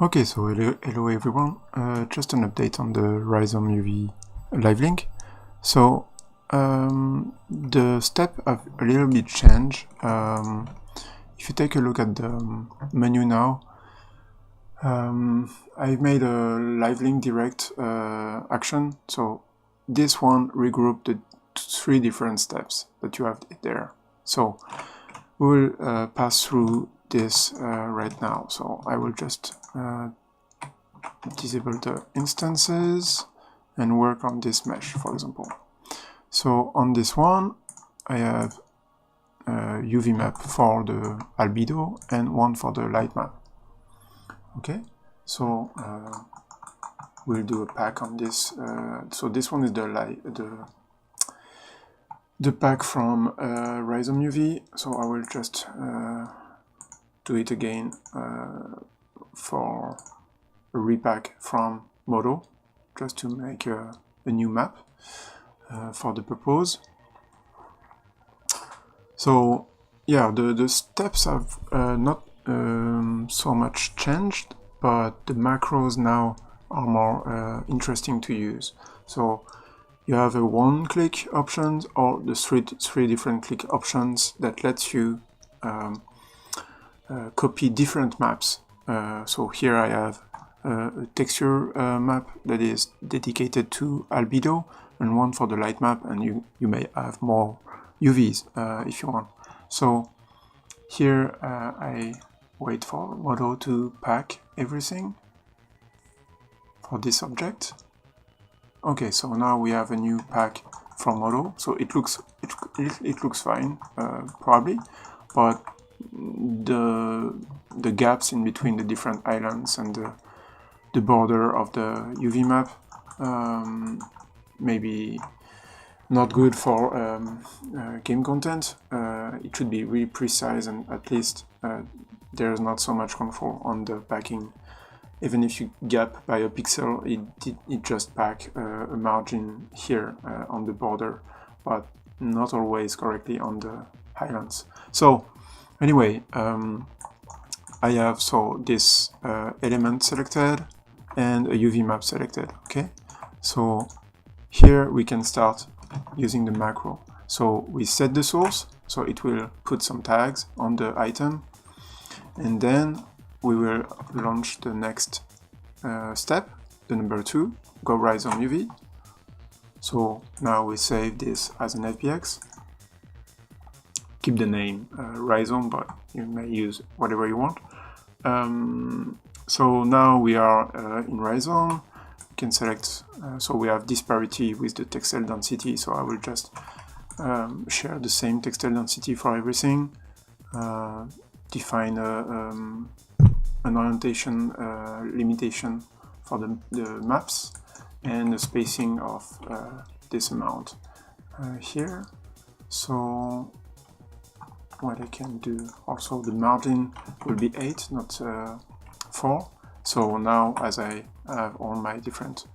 Okay, so hello everyone. Just an update on the RizomUV Livelink. So the step have a little bit changed. If you take a look at the menu now, I've made a LiveLink Direct action. So this one regrouped the three different steps that you have there. So we will pass through this right now. So I will just disable the instances and work on this mesh, for example. So on this one, I have a UV map for the albedo and one for the light map. Okay, so we'll do a pack on this. So this one is the pack from RizomUV. So I will just do it again for a repack from Modo, just to make a new map for the purpose. So yeah, the steps have not so much changed, but the macros now are more interesting to use. So you have a one-click options or the three different click options that lets you copy different maps. So here I have a texture map that is dedicated to albedo and one for the light map, and you may have more UVs if you want. So here I wait for Modo to pack everything for this object. Okay, so now we have a new pack from Modo. So it looks fine, probably, but the gaps in between the different islands and the border of the UV map maybe not good for game content. It should be really precise, and at least there's not so much control on the packing. Even if you gap by a pixel, it just pack a margin here on the border, but not always correctly on the islands. So anyway, I have this element selected and a UV map selected. Okay, so here we can start using the macro. So we set the source, so it will put some tags on the item, and then we will launch the next step, the number 2, go RizomUV. So now we save this as an FBX. Keep the name Rizom, but you may use whatever you want. So now we are in Rizom. We can select, so we have disparity with the textile density, so I will just share the same textile density for everything. Define an orientation limitation for the maps and the spacing of this amount here. So what I can do, also the margin will be 8, not 4. So now, as I have all my different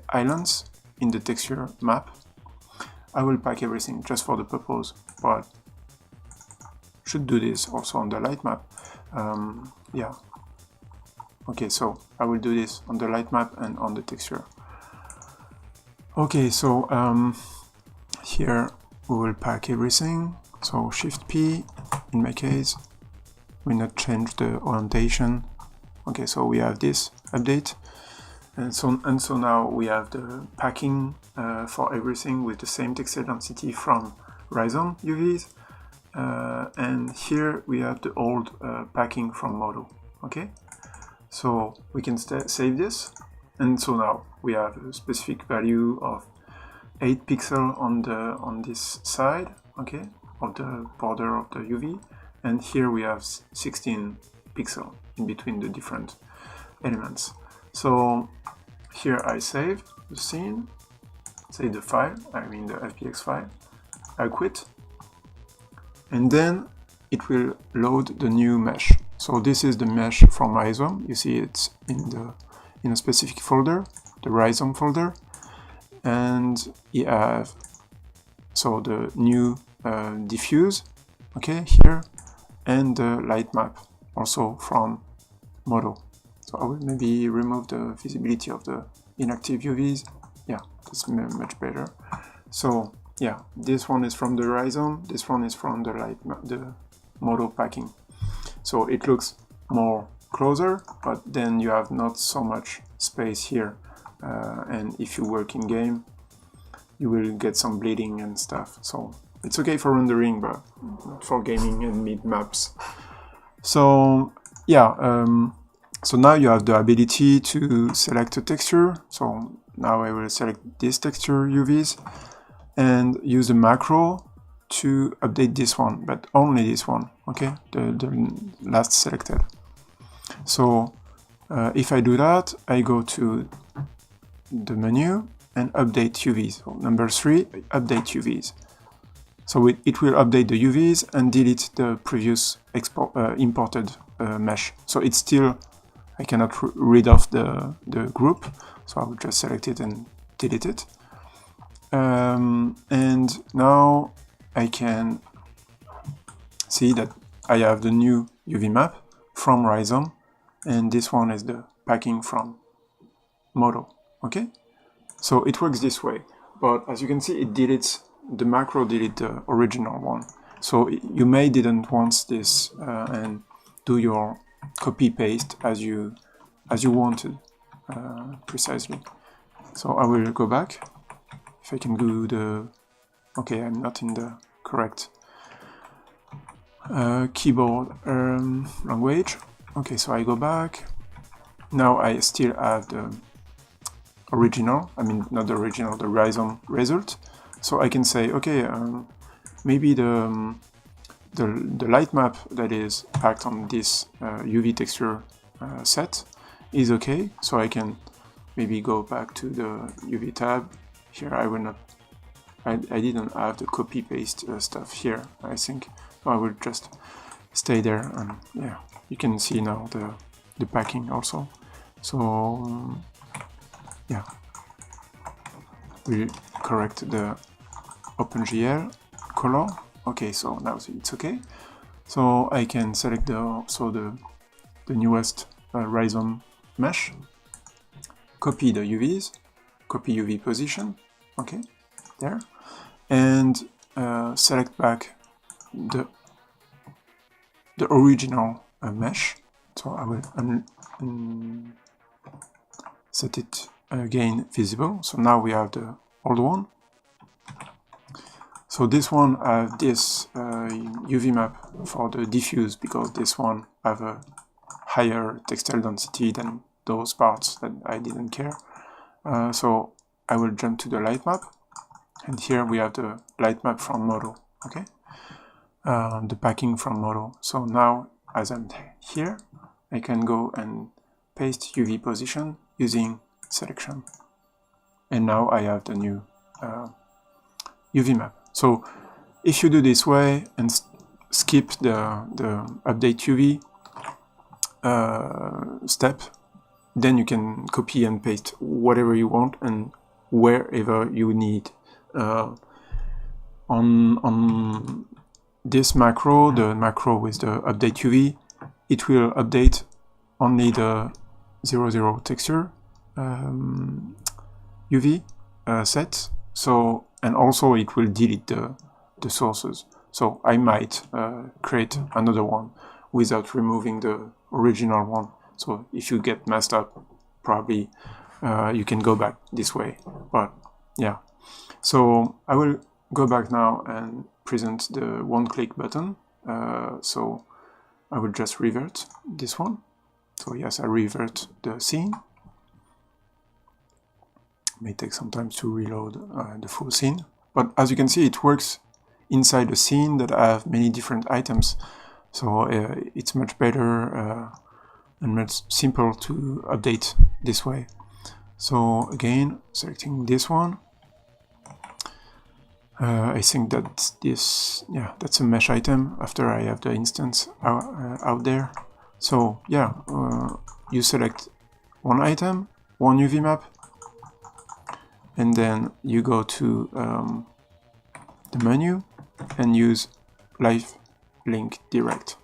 islands in the texture map, I will pack everything just for the purpose, but should do this also on the light map. Yeah. Okay, so I will do this on the light map and on the texture. Okay, so here we will pack everything. So Shift P, in my case, will not change the orientation. Okay, so we have this update, and so now we have the packing for everything with the same textile density from RizomUVs, and here we have the old packing from Modo. Okay, so we can save this, and so now we have a specific value of 8 pixels on this side, okay, of the border of the UV, and here we have 16 pixels in between the different elements. So here I save the scene, save the file, I mean the FBX file, I quit, and then it will load the new mesh. So this is the mesh from Rizom. You see it's in a specific folder, the Rizom folder, and you have so the new diffuse, okay, here, and the light map also from Modo. So I will maybe remove the visibility of the inactive UVs. Yeah, that's much better. So yeah, this one is from the Rizom, this one is from the Modo packing. So it looks more closer, but then you have not so much space here. And if you work in game, you will get some bleeding and stuff. So it's okay for rendering, but not for gaming and mid maps. So yeah, so now you have the ability to select a texture. So now I will select this texture UVs and use the macro to update this one, but only this one, okay, the last selected. So if I do that, I go to the menu and update UVs. So number 3, update UVs. So it will update the UVs and delete the previous imported mesh. So it's still, I cannot read off the group, so I will just select it and delete it. And now I can see that I have the new UV map from Rizom, and this one is the packing from Modo. Okay, so it works this way, but as you can see, it deletes the macro, delete the original one. So you may didn't want this and do your copy paste as you wanted precisely. So I will go back. If I can do the, okay, I'm not in the correct keyboard language. Okay, so I go back. Now I still have the original, I mean not the original, the Rizom result. So I can say, okay, maybe the light map that is packed on this UV texture set is okay. So I can maybe go back to the UV tab. Here I will not, I didn't have the copy paste stuff here, I think. So I will just stay there, and yeah, you can see now the packing also. So yeah, we correct the OpenGL color. Okay, so now it's okay. So I can select the newest Rizom mesh, copy the UVs, copy UV position, okay, there, and select back the original mesh. So I will set it again visible. So now we have the old one. So this one have this UV map for the diffuse, because this one have a higher textile density than those parts that I didn't care. So I will jump to the light map, and here we have the light map from Modo, okay? The packing from Modo. So now, as I'm here, I can go and paste UV position using selection. And now I have the new UV map. So if you do this way and skip the update UV step, then you can copy and paste whatever you want and wherever you need. On this macro, the macro with the update UV, it will update only the 00 texture UV set. So, and also it will delete the sources. So I might create another one without removing the original one. So if you get messed up, probably you can go back this way. But yeah, so I will go back now and present the one-click button. So I will just revert this one. So yes, I revert the scene. It may take some time to reload the full scene. But as you can see, it works inside a scene that have many different items. So it's much better and much simple to update this way. So again, selecting this one. I think that this, yeah, that's a mesh item after I have the instance out there. So yeah, you select one item, one UV map, and then you go to the menu and use LiveLink Direct.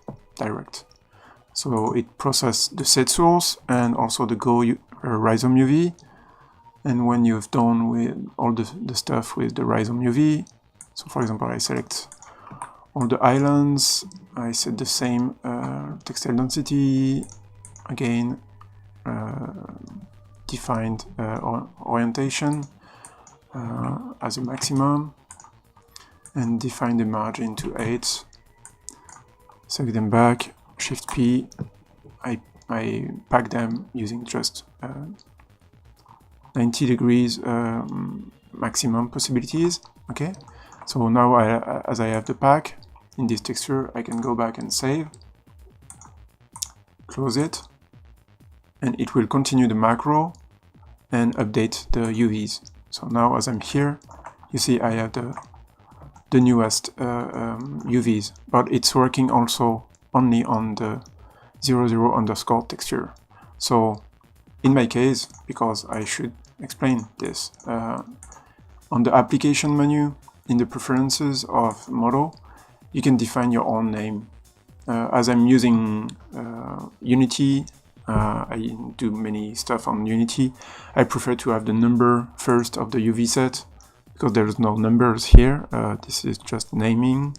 So it processes the set source and also the RizomUV. And when you've done with all the stuff with the RizomUV, so for example, I select all the islands, I set the same textile density, again, defined orientation as a maximum, and define the margin to 8, select them back, Shift P, I pack them using just 90 degrees maximum possibilities. Okay, so now as I have the pack in this texture, I can go back and save, close it, and it will continue the macro and update the UVs. So now as I'm here, you see I have the newest UVs, but it's working also only on the 00 underscore texture. So in my case, because I should explain this, on the application menu in the preferences of Modo, you can define your own name. As I'm using Unity, I do many stuff on Unity, I prefer to have the number first of the UV set, because there's no numbers here. This is just naming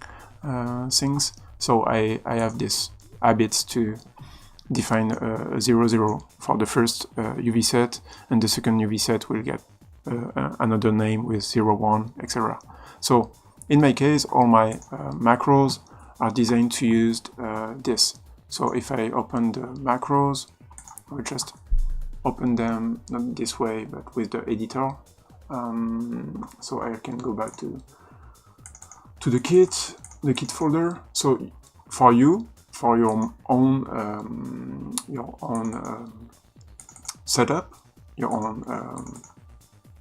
things. So I have this habit to define 00 for the first UV set, and the second UV set will get another name with 01, etc. So in my case, all my macros are designed to use this. So if I open the macros, I will just open them not this way, but with the editor. So I can go back to the kit folder. So for you, for your own setup, your own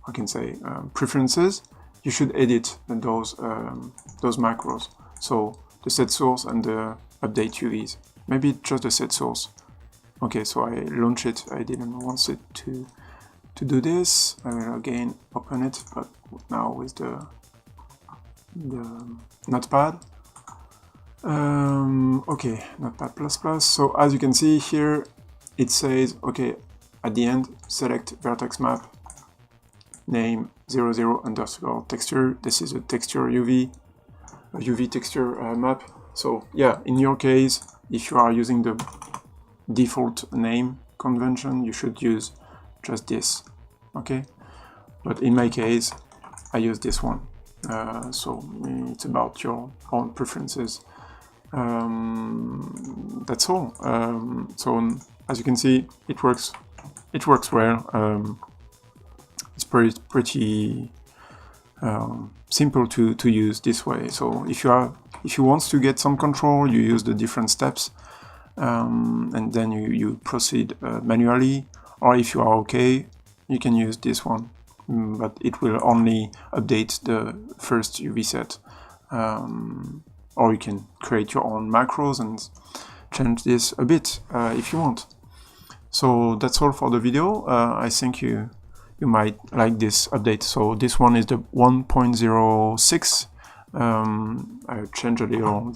I can say preferences, you should edit those macros. So the set source and the update UVs. Maybe just the set source. Okay, so I launch it. I didn't want it to do this. I will again open it, but now with the Notepad. Okay, Notepad++. So as you can see here, it says, okay, at the end, select vertex map, name 00 underscore texture. This is a texture UV texture map. So yeah, in your case, if you are using the default name convention, you should use just this, okay? But in my case, I use this one. So it's about your own preferences. That's all. So as you can see, it works well. It's pretty simple to use this way. So if you want to get some control, you use the different steps, and then you proceed manually. Or if you are okay, you can use this one, but it will only update the first UV set. Or you can create your own macros and change this a bit if you want. So that's all for the video. I think you might like this update. So this one is the 1.06. I changed a little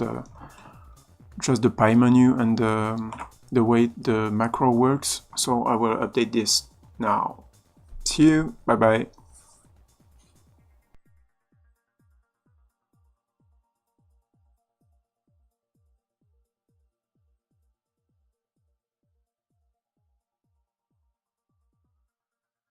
just the pie menu and the way the macro works. So I will update this now. See you. Bye bye.